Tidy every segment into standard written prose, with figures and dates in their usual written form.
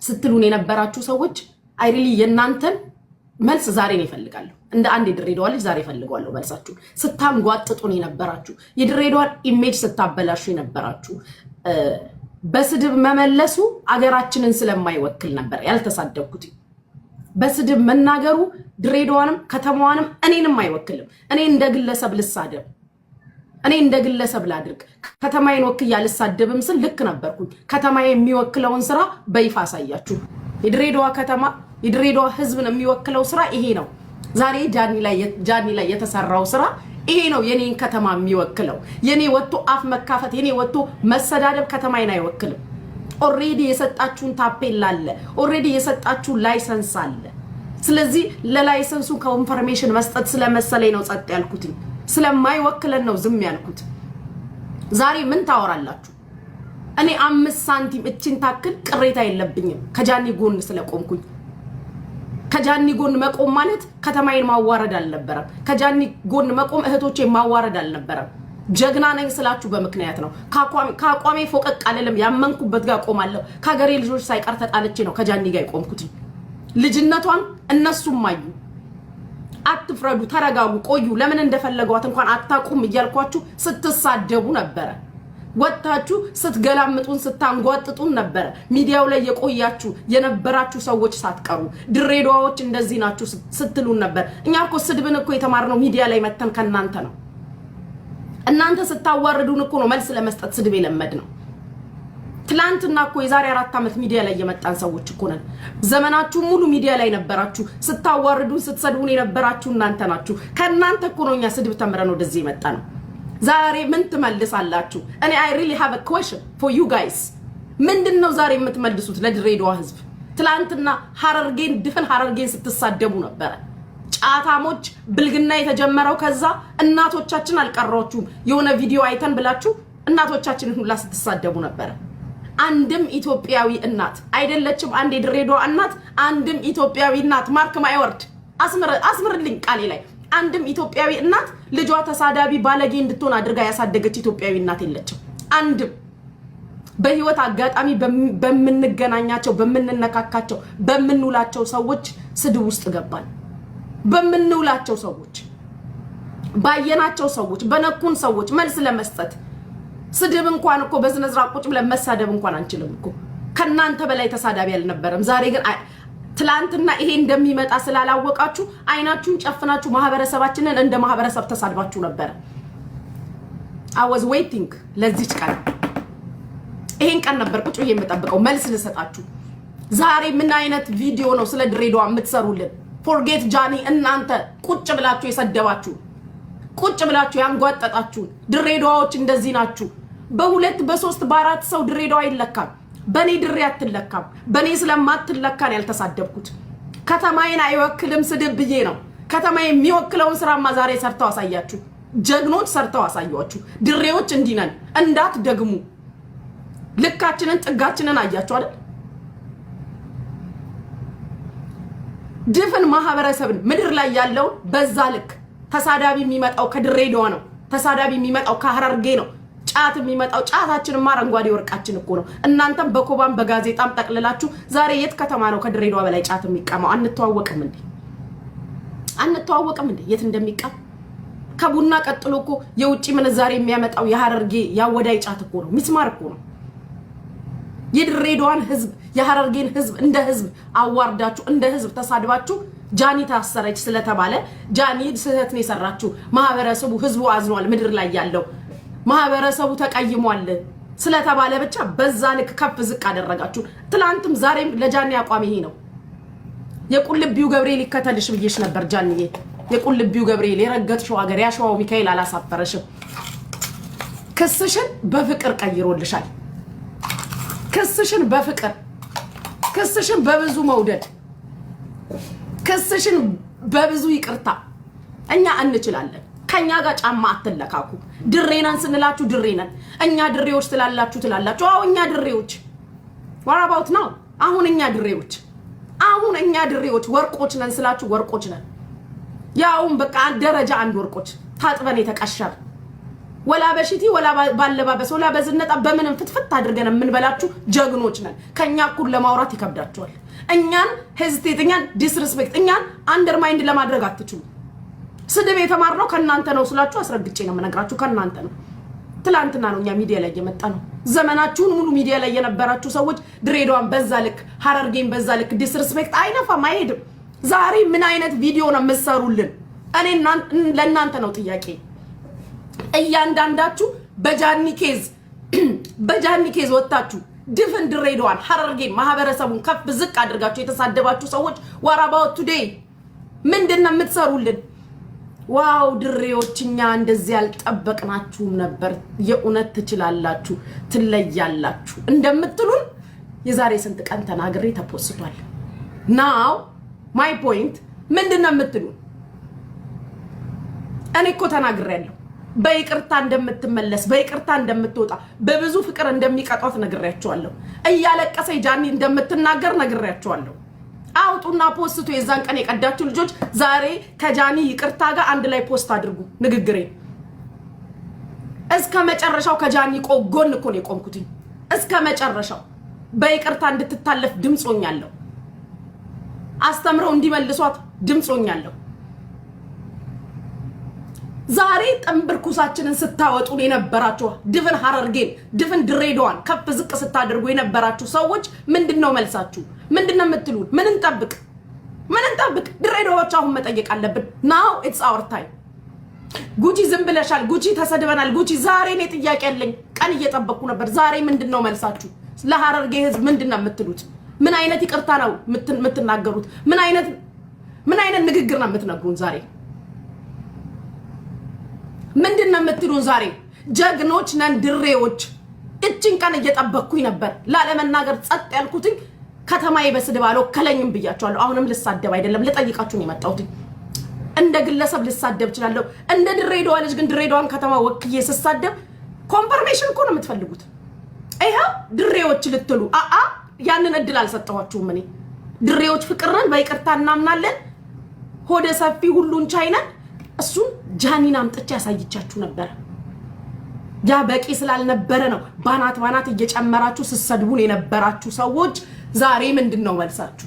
ስትሉን የነበራችሁ ሰዎች አይ ሪሊ የናንተን መልስ ዛሬ ነው ይፈልጋለሁ። እንደ አንድ የድሬዳዋ ልጅ ዛሬ ፈልጋለሁ መልሳችሁ። ስታንጓጥጡን የነበራችሁ የድሬዳዋን ኢሜጅ ስታበላሹ የነበራችሁ በስድብ መመለሱ አገራችንን ስለማይወክል ነበር ያልተሳደብኩት። በስድብ መናገሩ ድሬዳዋንም ከተማዋንም እኔንም አይወክልም። እኔ እንደ ግለሰብ ልሳደብ፣ እኔ እንደ ግለሰብ ላድርግ፣ ከተማዬን ወክያ ልሳደብም ስል ልክ ነበርኩኝ። ከተማዬ የሚወክለውን ስራ በይፋ አሳያችሁ። የድሬዳዋ ከተማ የድሬዳዋ ህዝብን የሚወክለው ስራ ይሄ ነው። ዛሬ ጃኒ ላይ የተሰራው ስራ ይሄ ነው የኔን ከተማ የሚወክለው። የኔ ወጥቶ አፍ መካፈት፣ የኔ ወጥቶ መሰዳደብ ከተማዬን አይወክልም። ኦሬዲ የሰጣችሁን ታፔላ አለ፣ ኦሬዲ የሰጣችሁ ላይሰንስ አለ። ስለዚህ ለላይሰንሱ ኮንፈርሜሽን መስጠት ስለመሰለኝ ነው ጸጥ ያልኩት። ስለማይወክለን ነው ዝም ያልኩት። ዛሬ ምን ታወራላችሁ? እኔ 5 ሳንቲም እቺን ታክል ቅሬታ የለብኝም ከጃኒ ጎን ስለቆምኩኝ። ከጃኒ ጎን መቆም ማለት ከተማዬን ማዋረድ አልነበረም። ከጃኒ ጎን መቆም እህቶቼ ማዋረድ አልነበረም። ጀግና ነኝ ስላችሁ በምክንያት ነው። ከአቋሜ ፎቀቅ አለለም። ያመንኩበት ጋር ቆማለሁ። ከሀገሬ ልጆች ሳይቀር ተጣልቼ ነው ከጃኒ ጋር የቆምኩት። ልጅነቷን እነሱም አዩ። አትፍረዱ፣ ተረጋጉ፣ ቆዩ። ለምን እንደፈለጓት እንኳን አታቁም እያልኳችሁ ስትሳደቡ ነበረ። ወጣችሁ ስትገላምጡን ስታንጓጥጡን ነበረ። ሚዲያው ላይ የቆያችሁ የነበራችሁ ሰዎች ሳትቀሩ ድሬዳዋዎች እንደዚህ ናችሁ ስትሉን ነበር። እኛ እኮ ስድብን እኮ የተማርነው ሚዲያ ላይ መተን ከናንተ ነው። እናንተ ስታዋርዱን እኮ ነው መልስ ለመስጠት ስድብ የለመድ ነው። ትላንትና እኮ የዛሬ 4 ዓመት ሚዲያ ላይ የመጣን ሰዎች እኮ ነን። ዘመናችሁ ሙሉ ሚዲያ ላይ ነበራችሁ። ስታዋርዱን ስትሰድቡን የነበራችሁ እናንተ ናችሁ። ከናንተ እኮ ነው እኛ ስድብ ተምረን ወደዚህ የመጣ ነው። ዛሬ ምን ትመልሳላችሁ? እኔ I really have a question for you guys። ምንድነው ዛሬ የምትመልሱት ለድሬዳዋ ህዝብ? ትላንትና ሐረርጌን ድፍን ሐረርጌን ስትሳደቡ ነበር። ጫታሞች ብልግና የተጀመረው ከዛ እናቶቻችን አልቀራችሁም። የሆነ ቪዲዮ አይተን ብላችሁ እናቶቻችንን ሁላ ስትሳደቡ ነበር። አንድም ኢትዮጵያዊ እናት አይደለችም። አንድ የድሬዳዋ እናት አንድም ኢትዮጵያዊ እናት ማርክ ማይ ወርድ አስምርልኝ ቃሌ ላይ አንድም ኢትዮጵያዊ እናት ልጇ ተሳዳቢ ባለጌ እንድትሆን አድርጋ ያሳደገች ኢትዮጵያዊ እናት የለችም። አንድም በህይወት አጋጣሚ በመንገናኛቸው በመንነካካቸው በመንውላቸው ሰዎች ስድብ ውስጥ ገባል። በመንውላቸው ሰዎች ባየናቸው ሰዎች በነኩን ሰዎች መልስ ለመስጠት ስድብ እንኳን እኮ በዝነዝራ ቁጭ ብለን መሳደብ እንኳን አንችልም እኮ። ከናንተ በላይ ተሳዳቢ አልነበረም። ዛሬ ግን ትላንትና ይሄ እንደሚመጣ ስላላወቃችሁ አይናችሁን ጨፍናችሁ ማህበረሰባችንን እንደ ማህበረሰብ ተሳድባችሁ ነበር። I was waiting ለዚች ቀን። ይሄን ቀን ነበር ቁጭ ብዬ የምጠብቀው መልስ ልሰጣችሁ። ዛሬ ምን አይነት ቪዲዮ ነው ስለ ድሬዳዋ የምትሰሩልን? ፎርጌት ጃኒ እናንተ ቁጭ ብላችሁ የሰደባችሁ ቁጭ ብላችሁ ያንጓጠጣችሁ ድሬዳዋዎች እንደዚህ ናችሁ። በ2 በ3 በ4 ሰው ድሬዳዋ ይለካል። በኔ ድሬ አትለካም። በኔ ስለማትለካን ያልተሳደብኩት ከተማዬን አይወክልም ስድብ ብዬ ነው። ከተማዬ የሚወክለውን ስራማ ዛሬ ሰርተው አሳያችሁ። ጀግኖች ሰርተው አሳያችሁ። ድሬዎች እንዲነን እንዳትደግሙ። ልካችንን ጥጋችንን አያችሁ አይደል? ድፍን ማህበረሰብን ምድር ላይ ያለው በዛ ልክ ተሳዳቢ የሚመጣው ከድሬዳዋ ነው። ተሳዳቢ የሚመጣው ከሐረርጌ ነው። ጫት የሚመጣው ጫታችንማ አረንጓዴ ወርቃችን እኮ ነው። እናንተም በኮባም በጋዜጣም ጠቅልላችሁ ዛሬ የት ከተማ ነው ከድሬዳዋ በላይ ጫት የሚቀማው? አንተዋወቅም እንዴ? አንተዋወቅም እንዴ የት እንደሚቀም? ከቡና ቀጥሎ እኮ የውጪ ምንዛሬ የሚያመጣው የሐረርጌ ያወዳይ ጫት እኮ ነው። ሚስማር እኮ ነው። የድሬዳዋን ህዝብ የሐረርጌን ህዝብ እንደ ህዝብ አዋርዳችሁ እንደ ህዝብ ተሳድባችሁ ጃኒ ታሰረች ስለተባለ ጃኒ ስህተት ነው የሰራችሁ። ማህበረሰቡ ህዝቡ አዝኗል። ምድር ላይ ያለው ማህበረሰቡ ተቀይሟል ስለተባለ ብቻ በዛ ልክ ከፍ ዝቅ አደረጋችሁ። ትላንትም ዛሬም ለጃኒ አቋም ይሄ ነው። የቁልቢው ገብርኤል ይከተልሽ ብዬሽ ነበር ጃኒዬ። የቁልቢው ገብርኤል የረገጥሽው ሀገር ያሸዋው ሚካኤል አላሳፈረሽም። ክስሽን በፍቅር ቀይሮልሻል። ክስሽን በፍቅር ክስሽን በብዙ መውደድ ክስሽን በብዙ ይቅርታ እኛ እንችላለን። ከኛ ጋር ጫማ አትለካኩ። ድሬናን ስንላችሁ ድሬናን እኛ ድሬዎች ትላላችሁ። አዎ እኛ ድሬዎች what about now? አሁን እኛ ድሬዎች ወርቆች ነን ስላችሁ ወርቆች ነን። ያውም በቃ ደረጃ አንድ ወርቆች ታጥበን የተቀሸር ወላ በሽቲ ወላ ባለባበስ ወላ በዝነጣ በምንም ፍትፍት አድርገን የምንበላችሁ ጀግኖች ነን። ከኛ እኩል ለማውራት ይከብዳችኋል። እኛን ሄዚቴት እኛን ዲስሪስፔክት እኛን አንደርማይንድ ለማድረግ አትችሉ። ስድብ የተማርነው ከናንተ ነው ስላችሁ አስረግጬ ነው የምነግራችሁ። ከናንተ ነው። ትላንትና ነው እኛ ሚዲያ ላይ የመጣ ነው። ዘመናችሁን ሙሉ ሚዲያ ላይ የነበራችሁ ሰዎች ድሬዳዋን በዛ ልክ ሐረርጌን በዛ ልክ ዲስሪስፔክት አይነፋም፣ አይሄድም። ዛሬ ምን አይነት ቪዲዮ ነው የምትሰሩልን? እኔ ለእናንተ ነው ጥያቄ። እያንዳንዳችሁ በጃኒ ኬዝ ወጣችሁ ድፍን ድሬዳዋን ሐረርጌን ማህበረሰቡን ከፍ ዝቅ አድርጋችሁ የተሳደባችሁ ሰዎች ወራባው ቱዴይ ምንድነው የምትሰሩልን? ዋው ድሬዎች እኛ እንደዚህ ያልጠበቅናችሁም ነበር። የእውነት ትችላላችሁ፣ ትለያላችሁ እንደምትሉን የዛሬ ስንት ቀን ተናግሬ ተፖስቷል። ናው ማይ ፖይንት ምንድነው የምትሉን? እኔ እኮ ተናግሬያለሁ። በይቅርታ እንደምትመለስ በይቅርታ እንደምትወጣ በብዙ ፍቅር እንደሚቀጧት ነግሬያቸዋለሁ። እያለቀሰ ጃኒ እንደምትናገር ነግሬያቸዋለሁ። አውጡና ፖስቱ። የዛን ቀን የቀዳችሁ ልጆች ዛሬ ከጃኒ ይቅርታ ጋር አንድ ላይ ፖስት አድርጉ ንግግሬ። እስከ መጨረሻው ከጃኒ ጎን እኮ ነው የቆምኩት። እስከ መጨረሻው በይቅርታ እንድትታለፍ ድምጾኛለሁ። አስተምረው እንዲመልሷት ድምጾኛለሁ። ዛሬ ጥንብርኩሳችንን ስታወጡን የነበራችሁ ድፍን ሐረርጌን ድፍን ድሬዳዋን ከፍ ዝቅ ስታደርጉ የነበራችሁ ሰዎች ምንድነው መልሳችሁ? ምንድነው የምትሉን? ምን እንጠብቅ? ድሬዳዎች አሁን መጠየቅ አለብን። ናው ኢትስ አወር ታይም። ጉጂ ዝም ብለሻል፣ ጉጂ ተሰድበናል፣ ጉጂ ዛሬ እኔ ጥያቄ ያለኝ ቀን እየጠበቅኩ ነበር። ዛሬ ምንድነው መልሳችሁ? ለሐረርጌ ህዝብ ምንድነው የምትሉት? ምን አይነት ይቅርታ ነው የምትናገሩት? ምን አይነት ንግግር ነው የምትነግሩን ዛሬ? ምንድነው የምትሉን ዛሬ? ጀግኖች ነን ድሬዎች። እቺን ቀን እየጠበቅኩኝ ነበር ላለመናገር ጸጥ ያልኩትኝ። ከተማዬ በስድብ አልወከለኝም ብያቸዋለሁ። አሁንም ልሳደብ አይደለም ልጠይቃችሁ ነው የመጣሁት። እንደ ግለሰብ ልሳደብ እችላለሁ። እንደ ድሬዳዋ ልጅ ግን ድሬዳዋን ከተማ ወክዬ ስሳደብ ኮንፈርሜሽን እኮ ነው የምትፈልጉት። ይሄው ድሬዎች ልትሉ ያንን እድል አልሰጠኋችሁም። እኔ ድሬዎች ፍቅር ነን፣ በይቅርታ እናምናለን፣ ሆደ ሰፊ ሁሉን ቻይነን። እሱን ጃኒን አምጥቼ ያሳይቻችሁ ነበር። ያ በቂ ስላልነበረ ነው ባናት እየጨመራችሁ ስሰድቡን የነበራችሁ ሰዎች ዛሬ ምንድነው መልሳችሁ?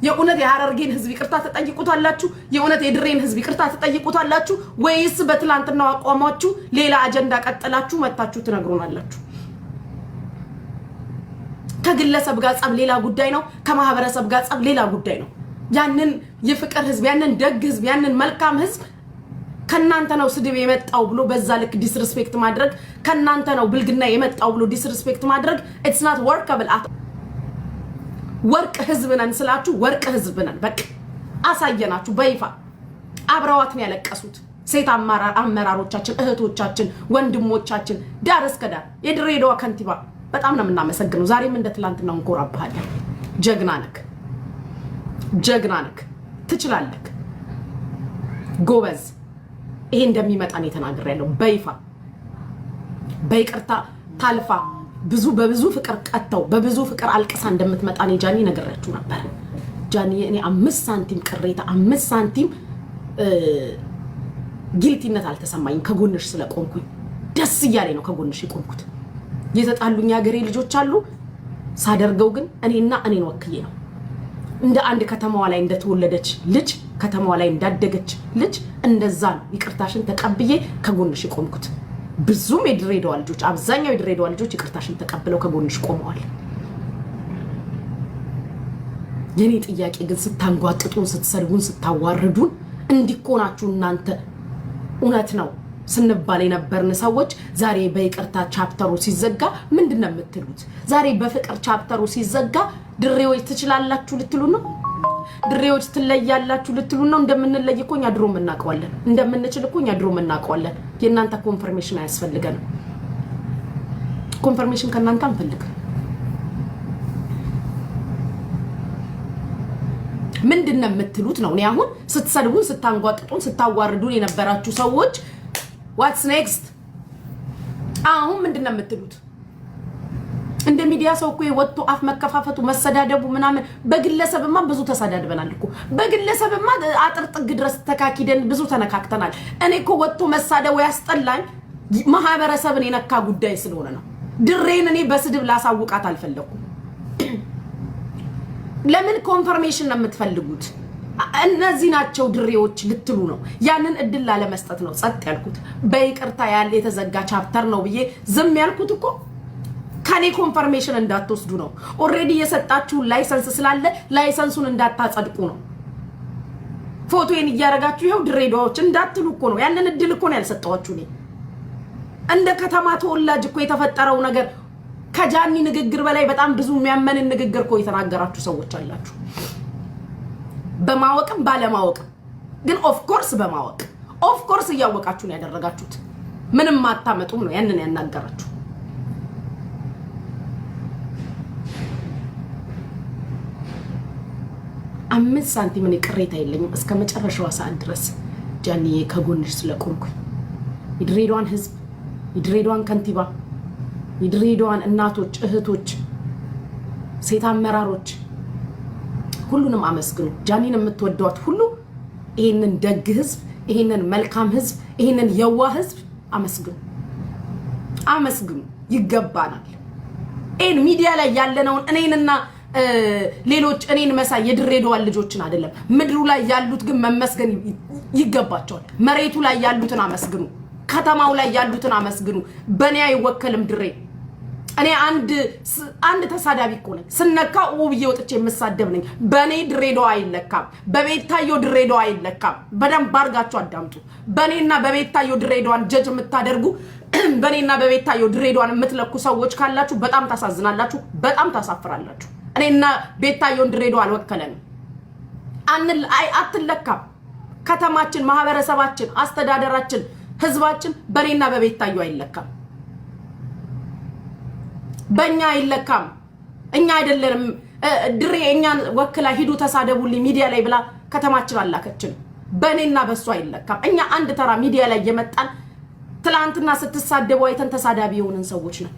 የእውነት የሐረርጌን ህዝብ ይቅርታ ተጠይቁታላችሁ? የእውነት የድሬን ህዝብ ይቅርታ ተጠይቁታላችሁ? ወይስ በትላንትናው አቋማችሁ ሌላ አጀንዳ ቀጥላችሁ መታችሁ ትነግሩናላችሁ? ከግለሰብ ጋር ጸብ ሌላ ጉዳይ ነው። ከማህበረሰብ ጋር ጸብ ሌላ ጉዳይ ነው። ያንን የፍቅር ህዝብ ያንን ደግ ህዝብ ያንን መልካም ህዝብ ከናንተ ነው ስድብ የመጣው ብሎ በዛ ልክ ዲስሪስፔክት ማድረግ፣ ከናንተ ነው ብልግና የመጣው ብሎ ዲስሪስፔክት ማድረግ it's not workable at ወርቅ ህዝብ ነን ስላችሁ ወርቅ ህዝብ ነን በቃ አሳየናችሁ በይፋ። አብረዋት ነው ያለቀሱት ሴት አመራሮቻችን፣ እህቶቻችን፣ ወንድሞቻችን ዳር እስከ ዳር። የድሬዳዋ ከንቲባ በጣም ነው የምናመሰግነው። ዛሬም እንደ ትላንትናው እንኮራብሃለን። ጀግና ነክ ትችላለህ፣ ጎበዝ። ይሄ እንደሚመጣ ነው የተናገረው በይፋ በይቅርታ ታልፋ በብዙ ፍቅር ቀጣው በብዙ ፍቅር አልቀሳ እንደምትመጣ ነው ጃኒ ነገራችሁ ነበር። ጃኒ እኔ 5 ሳንቲም ቅሬታ 5 ሳንቲም ጊልቲነት አልተሰማኝም። ከጎንሽ ስለቆምኩኝ ደስ እያለኝ ነው ከጎንሽ የቆምኩት። የተጣሉኝ ሀገሬ ልጆች አሉ ሳደርገው ግን እኔን ወክዬ ነው። እንደ አንድ ከተማዋ ላይ እንደተወለደች ልጅ ከተማዋ ላይ እንዳደገች ልጅ እንደዛ ነው ይቅርታሽን ተቀብዬ ከጎንሽ የቆምኩት። ብዙም የድሬዳዋ ልጆች አብዛኛው የድሬዳዋ ልጆች ይቅርታሽን ተቀብለው ከጎንሽ ቆመዋል። የኔ ጥያቄ ግን ስታንጓጥጡን፣ ስትሰድቡን፣ ስታዋርዱን እንዲኮናችሁ እናንተ እውነት ነው ስንባል የነበርን ሰዎች ዛሬ በይቅርታ ቻፕተሩ ሲዘጋ ምንድነው የምትሉት? ዛሬ በፍቅር ቻፕተሩ ሲዘጋ ድሬዎች ትችላላችሁ ልትሉ ነው? ድሬዎች ትለያላችሁ ልትሉ ነው? እንደምንለይ እኮ እኛ ድሮም እናውቀዋለን። እንደምንችል እኮ እኛ ድሮም እናውቀዋለን። የእናንተ ኮንፈርሜሽን አያስፈልገንም። ኮንፈርሜሽን ከእናንተ አንፈልግም። ምንድነው የምትሉት ነው? እኔ አሁን ስትሰድቡን፣ ስታንጓጥጡን፣ ስታዋርዱን የነበራችሁ ሰዎች what's next? አሁን ምንድነው የምትሉት? እንደ ሚዲያ ሰው እኮ ወጥቶ አፍ መከፋፈቱ መሰዳደቡ ምናምን በግለሰብማ ብዙ ተሳዳድበናል እኮ። በግለሰብማ አጥር ጥግ ድረስ ተካኪደን ብዙ ተነካክተናል። እኔ እኮ ወጥቶ መሳደቡ ያስጠላኝ ማህበረሰብን የነካ ጉዳይ ስለሆነ ነው። ድሬን እኔ በስድብ ላሳውቃት አልፈለኩም። ለምን ኮንፈርሜሽን ነው የምትፈልጉት? እነዚህ ናቸው ድሬዎች ልትሉ ነው። ያንን እድል ላለመስጠት ነው ጸጥ ያልኩት። በይቅርታ ያለ የተዘጋ ቻፕተር ነው ብዬ ዝም ያልኩት እኮ ከኔ ኮንፈርሜሽን እንዳትወስዱ ነው። ኦሬዲ የሰጣችሁ ላይሰንስ ስላለ ላይሰንሱን እንዳታጸድቁ ነው። ፎቶዬን እያረጋችሁ ይሄው ድሬዳዎች እንዳትሉ እኮ ነው። ያንን እድል እኮ ነው ያልሰጣችሁ። እኔ እንደ ከተማ ተወላጅ እኮ የተፈጠረው ነገር ከጃኒ ንግግር በላይ በጣም ብዙ የሚያመንን ንግግር እኮ የተናገራችሁ ሰዎች አላችሁ። በማወቅም ባለማወቅም ግን ኦፍ ኮርስ በማወቅ ኦፍ ኮርስ እያወቃችሁ ነው ያደረጋችሁት። ምንም ማታመጡም ነው ያንን ያናገራችሁ። አምስት ሳንቲም እኔ ቅሬታ የለኝም እስከ መጨረሻው ሰዓት ድረስ ጃኒ ከጎንሽ ስለቆምኩኝ። የድሬዳዋን ህዝብ፣ የድሬዳዋን ከንቲባ፣ የድሬዳዋን እናቶች፣ እህቶች፣ ሴት አመራሮች ሁሉንም አመስግኑ። ጃኒን የምትወዷት ሁሉ ይሄንን ደግ ህዝብ፣ ይሄንን መልካም ህዝብ፣ ይሄንን የዋህ ህዝብ አመስግኑ። አመስግኑ፣ ይገባናል። ይሄን ሚዲያ ላይ ያለነውን እኔንና ሌሎች እኔን መሳይ የድሬዳዋን ልጆችን አይደለም፣ ምድሩ ላይ ያሉት ግን መመስገን ይገባቸዋል። መሬቱ ላይ ያሉትን አመስግኑ፣ ከተማው ላይ ያሉትን አመስግኑ። በእኔ አይወከልም ድሬ። እኔ አንድ ተሳዳቢ እኮ ነኝ። ስነካው ውብዬ ወጥቼ የምሳደብ ነኝ። በእኔ ድሬዳዋ አይለካም፣ በቤታዮ ድሬዳዋ አይለካም። በደንብ አድርጋችሁ አዳምጡ። በእኔና በቤታዮ ድሬዳዋን ጀጅ የምታደርጉ በእኔና በቤታዮ ድሬዳዋን የምትለኩ ሰዎች ካላችሁ በጣም ታሳዝናላችሁ፣ በጣም ታሳፍራላችሁ። እኔና ቤታዮን ድሬዳዋ አልወከለንም። አትለካም። ከተማችን፣ ማህበረሰባችን፣ አስተዳደራችን፣ ህዝባችን በእኔና በቤታዮ አይለካም። በእኛ አይለካም። እኛ አይደለንም ድሬ እኛን ወክላ ሂዱ ተሳደቡልኝ ሚዲያ ላይ ብላ ከተማችን አላከችን። በእኔና በሱ አይለካም። እኛ አንድ ተራ ሚዲያ ላይ የመጣን ትላንትና ስትሳደቡ አይተን ተሳዳቢ የሆንን ሰዎች ነን።